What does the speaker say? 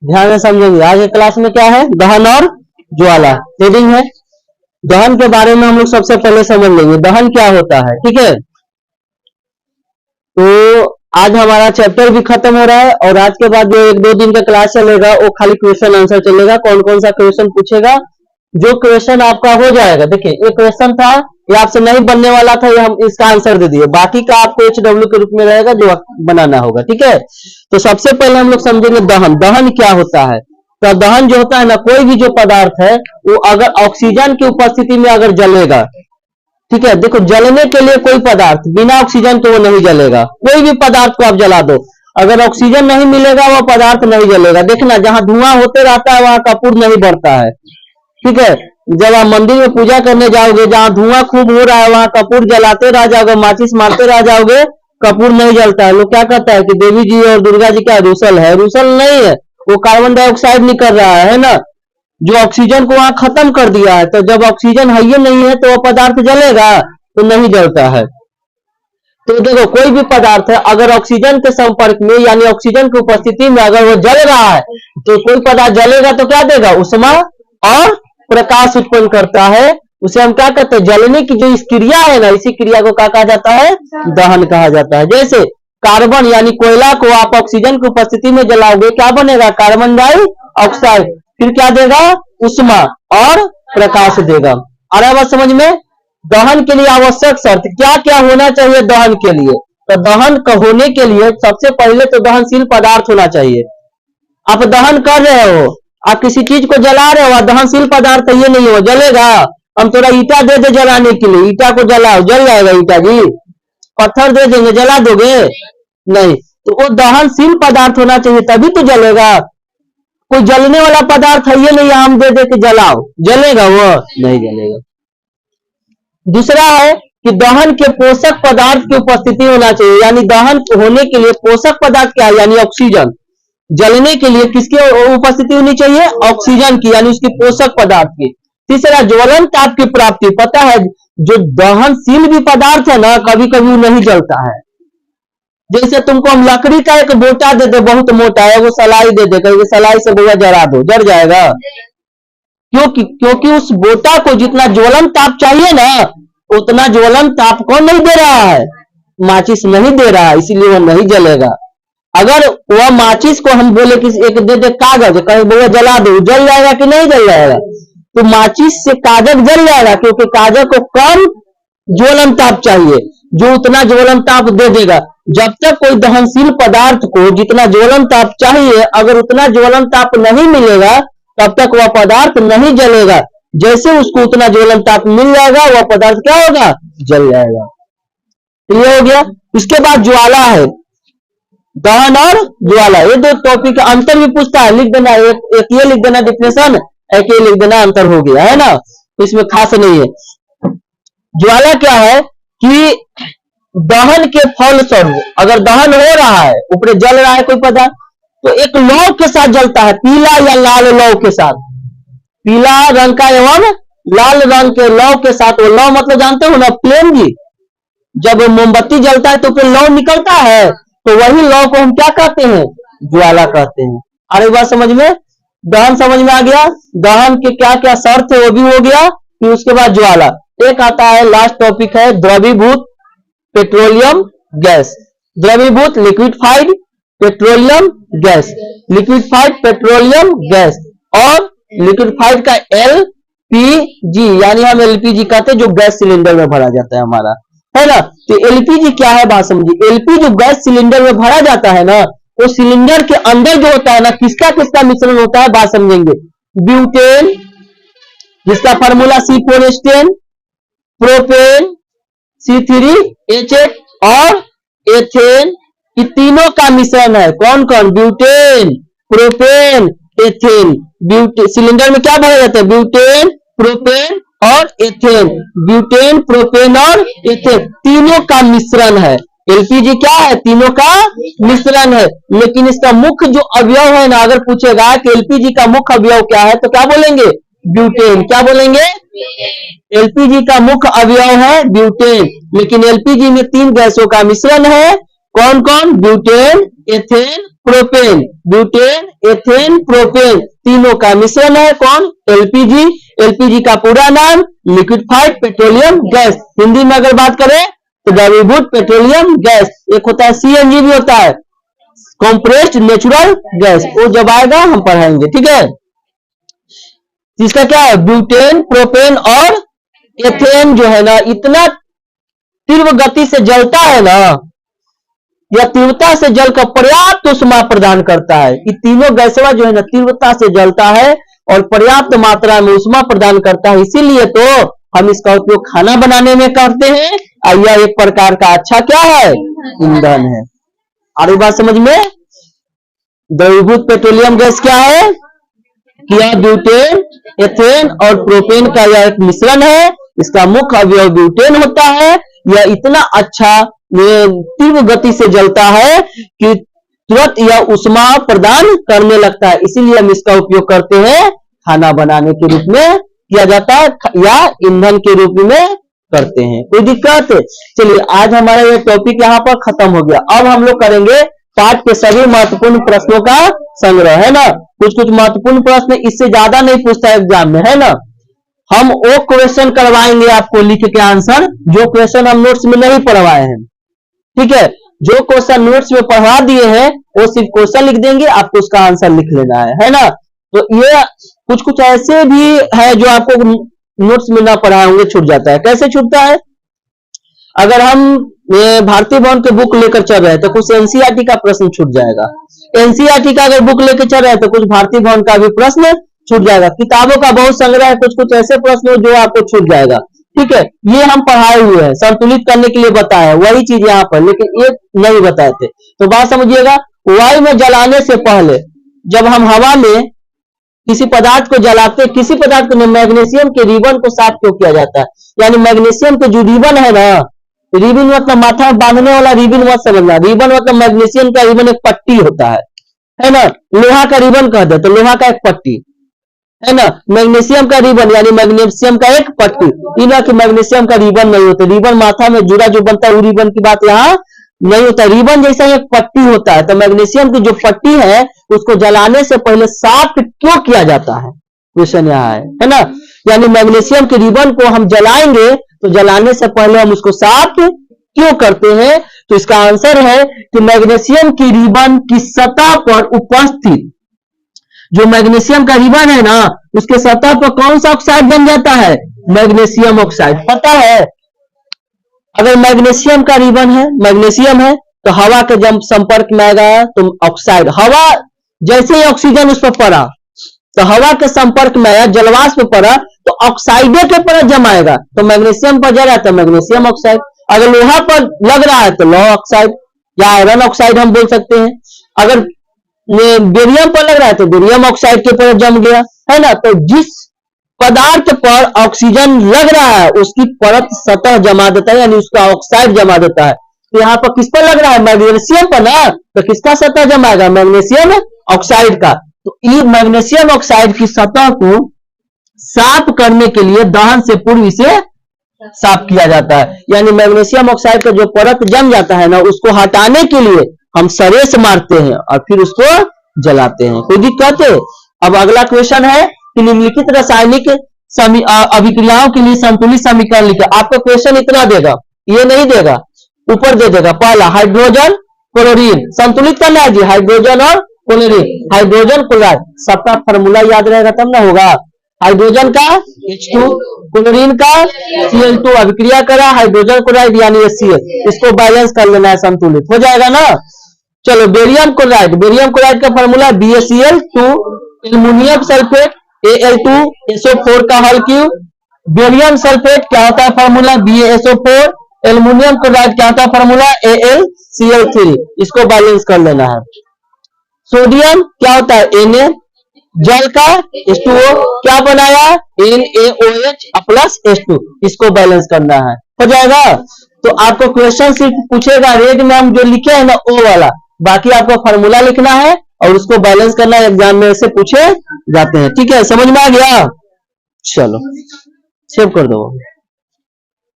ध्यान से समझेंगे। आज के क्लास में क्या है, दहन और ज्वाला रीडिंग है। दहन के बारे में हम लोग सबसे पहले समझ लेंगे दहन क्या होता है, ठीक है। तो आज हमारा चैप्टर भी खत्म हो रहा है और आज के बाद जो 1-2 दिन का क्लास चलेगा वो खाली क्वेश्चन आंसर चलेगा। कौन कौन सा क्वेश्चन पूछेगा, जो क्वेश्चन आपका हो जाएगा। देखिए एक क्वेश्चन था ये आपसे नहीं बनने वाला था, ये हम इसका आंसर दे दिए, बाकी का आपको HW के रूप में रहेगा जो बनाना होगा, ठीक है। तो सबसे पहले हम लोग समझेंगे दहन। दहन क्या होता है। तो दहन जो होता है ना, कोई भी जो पदार्थ है वो अगर ऑक्सीजन की उपस्थिति में अगर जलेगा, ठीक है। देखो जलने के लिए कोई पदार्थ बिना ऑक्सीजन तो वो नहीं जलेगा। कोई भी पदार्थ को आप जला दो, अगर ऑक्सीजन नहीं मिलेगा वो पदार्थ नहीं जलेगा। देखना जहां धुआं होते रहता है वहां कपूर नहीं बढ़ता है, ठीक है। जब आप मंदिर में पूजा करने जाओगे, जहां धुआं खूब हो रहा है वहां कपूर जलाते रह जाओगे, माचिस मारते रह जाओगे, कपूर नहीं जलता है। लोग क्या कहता है कि देवी जी और दुर्गा जी क्या रूसल है। रूसल नहीं है, वो कार्बन डाइऑक्साइड निकल रहा है ना, जो ऑक्सीजन को वहां खत्म कर दिया है। तो जब ऑक्सीजन है ही नहीं है तो वो पदार्थ जलेगा तो नहीं जलता है। तो देखो कोई भी पदार्थ है अगर ऑक्सीजन के संपर्क में यानी ऑक्सीजन की उपस्थिति में अगर वो जल रहा है तो कोई पदार्थ जलेगा तो क्या देगा, उष्मा और प्रकाश उत्पन्न करता है। उसे हम क्या कहते हैं, जलने की जो इस क्रिया है ना, इसी क्रिया को क्या कहा जाता है, दहन कहा जाता है। जैसे कार्बन यानी कोयला को आप ऑक्सीजन की उपस्थिति में जलाओगे, क्या बनेगा, कार्बन डाइऑक्साइड, फिर क्या देगा, उष्मा और प्रकाश देगा। आ रहा है बात समझ में। दहन के लिए आवश्यक शर्त क्या क्या होना चाहिए दहन के लिए। तो दहन होने के लिए सबसे पहले तो दहनशील पदार्थ होना चाहिए। आप दहन कर रहे हो, आप किसी चीज को जला रहे हो, दहनशील पदार्थ ये नहीं हो, जलेगा। हम थोड़ा ईटा दे दे जलाने के लिए, ईटा को जलाओ, जल जाएगा ईटा जी। पत्थर दे देंगे, जला दोगे नहीं। तो वो दहनशील पदार्थ होना चाहिए तभी तो जलेगा। कोई जलने वाला पदार्थ है ये नहीं, हम दे दे के जलाओ, जलेगा वो नहीं जलेगा। दूसरा है कि दहन के पोषक पदार्थ की उपस्थिति होना चाहिए, यानी दहन होने के लिए पोषक पदार्थ क्या है, यानी ऑक्सीजन। जलने के लिए किसकी उपस्थिति होनी चाहिए, ऑक्सीजन की, यानी उसकी पोषक पदार्थ की। तीसरा ज्वलन ताप की प्राप्ति। पता है जो दहनशील भी पदार्थ है ना कभी कभी नहीं जलता है। जैसे तुमको हम लकड़ी का एक बोटा दे दे, बहुत मोटा है, वो सलाई दे दे, कहीं सलाई से बुआ जला दो, जल जाएगा। क्योंकि उस बोटा को जितना ज्वलन ताप चाहिए ना उतना ज्वलन ताप कौन नहीं दे रहा है, माचिस नहीं दे रहा है, इसीलिए वो नहीं जलेगा। अगर वह माचिस को हम बोले कि एक दे दे कागज, कहीं वो जला दो, जल जाएगा कि नहीं जल जाएगा। तो माचिस से कागज जल जाएगा क्योंकि कागज को कम ज्वलन ताप चाहिए, जो उतना ज्वलन ताप दे देगा। जब तक कोई दहनशील पदार्थ को जितना ज्वलन ताप चाहिए अगर उतना ज्वलन ताप नहीं मिलेगा तब तक वह पदार्थ नहीं जलेगा। जैसे उसको उतना ज्वलन ताप मिल जाएगा वह पदार्थ क्या होगा, जल जाएगा। क्लियर हो गया। उसके बाद ज्वाला है, दहन और ज्वाला, ये दो टॉपिक का अंतर भी पूछता है, लिख देना, एक ये लिख देना डिफिनेशन, एक ये लिख देना, अंतर हो गया है ना, तो इसमें खास नहीं है। ज्वाला क्या है कि दहन के फलस्वरूप अगर दहन हो रहा है, ऊपर जल रहा है कोई पदार्थ, तो एक लौ के साथ जलता है, पीला या लाल लौ के साथ, पीला रंग का एवं लाल रंग के लौ के साथ। वो लौ मतलब जानते हो ना, फ्लेम जी, जब मोमबत्ती जलता है तो फिर लौ निकलता है, तो वही लौ को हम क्या कहते हैं, ज्वाला कहते हैं। अरे बात समझ में, दहन समझ में आ गया। दहन के क्या क्या शर्त है वो भी हो गया। फिर उसके बाद ज्वाला एक आता है, लास्ट टॉपिक है द्रवीभूत पेट्रोलियम गैस। द्रवीभूत liquefied petroleum gas, liquefied petroleum gas, और लिक्विफाइड का LPG, यानी हम LPG कहते हैं जो गैस सिलेंडर में भरा जाता है हमारा, है ना। तो LPG क्या है बात समझिए। LPG जो गैस सिलेंडर में भरा जाता है ना, वो सिलेंडर के अंदर जो होता है ना, किसका किसका मिश्रण होता है बात समझेंगे। ब्यूटेन जिसका फार्मूला C4H10, प्रोपेन C3H8 और एथेन, ये तीनों का मिश्रण है। कौन कौन, ब्यूटेन, प्रोपेन, एथेन। सिलेंडर में क्या भरा जाता है, ब्यूटेन, प्रोपेन और एथेन। ब्यूटेन, प्रोपेन और एथेन तीनों का मिश्रण है। LPG क्या है, तीनों का मिश्रण है। लेकिन इसका मुख्य जो अवयव है ना, अगर पूछेगा कि LPG का मुख्य अवयव क्या है तो क्या बोलेंगे, ब्यूटेन। क्या बोलेंगे, LPG का मुख्य अवयव है ब्यूटेन। लेकिन LPG में 3 गैसों का मिश्रण है, कौन कौन, butane, ethane propane, butane, ethane, propane, तीनों का मिश्रण है कौन? एलपीजी। एलपीजी का पूरा नाम लिक्विफाइड पेट्रोलियम गैस। हिंदी में अगर बात करें तो द्रवीभूत पेट्रोलियम गैस। एक होता है सीएनजी भी होता है, कंप्रेस्ड नेचुरल गैस, वो जब आएगा हम पढ़ाएंगे, ठीक है। इसका क्या है? ब्यूटेन, प्रोपेन और एथेन जो है ना, इतना तीव्र गति से जलता है ना, यह तीव्रता से जलकर पर्याप्त उष्मा प्रदान करता है। ये तीनों गैसवा जो है ना, तीव्रता से जलता है और पर्याप्त मात्रा में उष्मा प्रदान करता है, इसीलिए तो हम इसका उपयोग खाना बनाने में करते हैं। और यह एक प्रकार का अच्छा क्या है? ईंधन है। आगे बात समझ में? द्रवीभूत पेट्रोलियम गैस क्या है? यह ब्यूटेन, एथेन और प्रोपेन का यह एक मिश्रण है। इसका मुख्य अवयव ब्यूटेन होता है। यह इतना अच्छा तीव्र गति से जलता है कि तुरंत यह उष्मा प्रदान करने लगता है, इसीलिए हम इसका उपयोग करते हैं खाना बनाने के रूप में किया जाता है या ईंधन के रूप में करते हैं। कोई दिक्कत? चलिए आज हमारा ये टॉपिक यहाँ पर खत्म हो गया। अब हम लोग करेंगे पाठ के सभी महत्वपूर्ण प्रश्नों का संग्रह, है ना। कुछ कुछ महत्वपूर्ण प्रश्न इससे ज्यादा नहीं पूछता एग्जाम में, है ना। हम वो क्वेश्चन करवाएंगे आपको लिख के आंसर, जो क्वेश्चन हम नोट्स में नहीं पढ़वाए हैं, ठीक है। जो क्वेश्चन नोट्स में पढ़वा दिए हैं वो सिर्फ क्वेश्चन लिख देंगे, आपको उसका आंसर लिख लेना है ना। तो ये कुछ कुछ ऐसे भी है जो आपको नोट्स में ना पढ़ाए होंगे, छूट जाता है। कैसे छूटता है? अगर हम भारतीय भवन के बुक लेकर चल रहे हैं तो कुछ एनसीईआरटी का प्रश्न छूट जाएगा। एनसीईआरटी का अगर बुक लेकर चल रहे हैं तो कुछ भारतीय भवन का भी प्रश्न छूट जाएगा। किताबों का बहुत संग्रह है, कुछ कुछ ऐसे प्रश्न जो आपको छूट जाएगा, ठीक है। ये हम पढ़ाए हुए हैं, संतुलित करने के लिए बताया वही चीज यहाँ पर, लेकिन एक नहीं बताए थे। तो बात समझिएगा, वायु में जलाने से पहले जब हम हवा में किसी पदार्थ को जलाते, किसी पदार्थ को, मैग्नीशियम के रिबन को साफ क्यों किया जाता है? यानी मैग्नीशियम के जो रिबन है ना, रिबन मतलब माथा में बांधने वाला रिबन मत समझना, रिबन मतलब मैग्नीशियम का रिबन एक पट्टी होता है ना। लोहा का रिबन कह दे तो लोहा का एक पट्टी, है ना। मैग्नीशियम का रिबन यानी मैग्नीशियम का एक पट्टी, इना कि मैग्नीशियम का रिबन नहीं होता। रिबन माथा में जुड़ा जो बनता है वो रिबन की बात यहाँ नहीं होता। रिबन जैसा एक पट्टी होता है, तो मैग्नीशियम की जो पट्टी है उसको जलाने से पहले साफ क्यों किया जाता है? क्वेश्चन यहाँ है ना। यानी मैग्नीशियम के रिबन को हम जलाएंगे तो जलाने से पहले हम उसको साफ क्यों करते हैं? तो इसका आंसर है कि मैग्नीशियम की रिबन की सतह पर उपस्थित जो मैग्नीशियम का रिबन है ना, उसके सतह पर कौन सा ऑक्साइड बन जाता है? Magnesium oxide. पता है अगर मैग्नीशियम का रिबन है, मैग्नीशियम है, तो हवा के जब संपर्क में आएगा तो ऑक्साइड, हवा जैसे ही ऑक्सीजन उस पर पड़ा तो हवा के संपर्क में आया, जलवाष्प में पड़ा तो ऑक्साइडे के पर जमाएगा, तो मैग्नीशियम पर जला तो मैग्नीशियम ऑक्साइड। अगर लोहा पर लग रहा है तो लोहा ऑक्साइड या आयरन ऑक्साइड हम बोल सकते हैं। अगर बेरियम पर लग रहा है तो बेरियम ऑक्साइड के पर जम गया, है ना। तो जिस पदार्थ पर ऑक्सीजन लग रहा है उसकी परत सतह जमा देता है, यानी उसका ऑक्साइड जमा देता है। तो यहाँ पर किस पर लग रहा है? मैग्नीशियम पर ना, तो किसका सतह जमाएगा? मैग्नीशियम ऑक्साइड का। तो ये मैग्नीशियम ऑक्साइड की सतह को साफ करने के लिए दहन से पूर्व इसे साफ किया जाता है। यानी मैग्नीशियम ऑक्साइड का जो परत जम जाता है ना, उसको हटाने के लिए हम सरेस मारते हैं और फिर उसको जलाते हैं। कोई दिक्कत है? अब अगला क्वेश्चन है कि निम्नलिखित रासायनिक अभिक्रियाओं के लिए संतुलित समीकरण लिखें। आपका क्वेश्चन इतना देगा, ये नहीं देगा, ऊपर दे देगा। पहला हाइड्रोजन क्लोरीन संतुलित करना है जी, हाइड्रोजन और क्लोरीन, हाइड्रोजन क्लोराइड, सबका फॉर्मूला याद रहेगा तब ना होगा। हाइड्रोजन का H2, क्लोरीन का Cl2, अभिक्रिया करा हाइड्रोजन क्लोराइड यानी HCl, इसको बैलेंस कर लेना है, संतुलित हो जाएगा ना। चलो बेरियम क्लोराइड, बेरियम क्लोराइड का formula BaCl2, aluminium sulphate Al2SO4 का हल क्यों। बेरियम सल्फेट क्या होता है फॉर्मूला? BaSO4, एल्युमिनियम क्लोराइड क्या होता है फॉर्मूला? AlCl3, इसको बैलेंस कर लेना है। सोडियम क्या होता है? Na, जल का H2O क्या बनाया? NaOH प्लस H2, इसको बैलेंस करना है, हो जाएगा। तो आपको क्वेश्चन सिर्फ पूछेगा रेड में हम जो लिखे हैं ना O वाला, बाकी आपको फॉर्मूला लिखना है और उसको बैलेंस करना है, एग्जाम में से पूछे जाते हैं। ठीक है, समझ में आ गया? चलो सेव कर दो।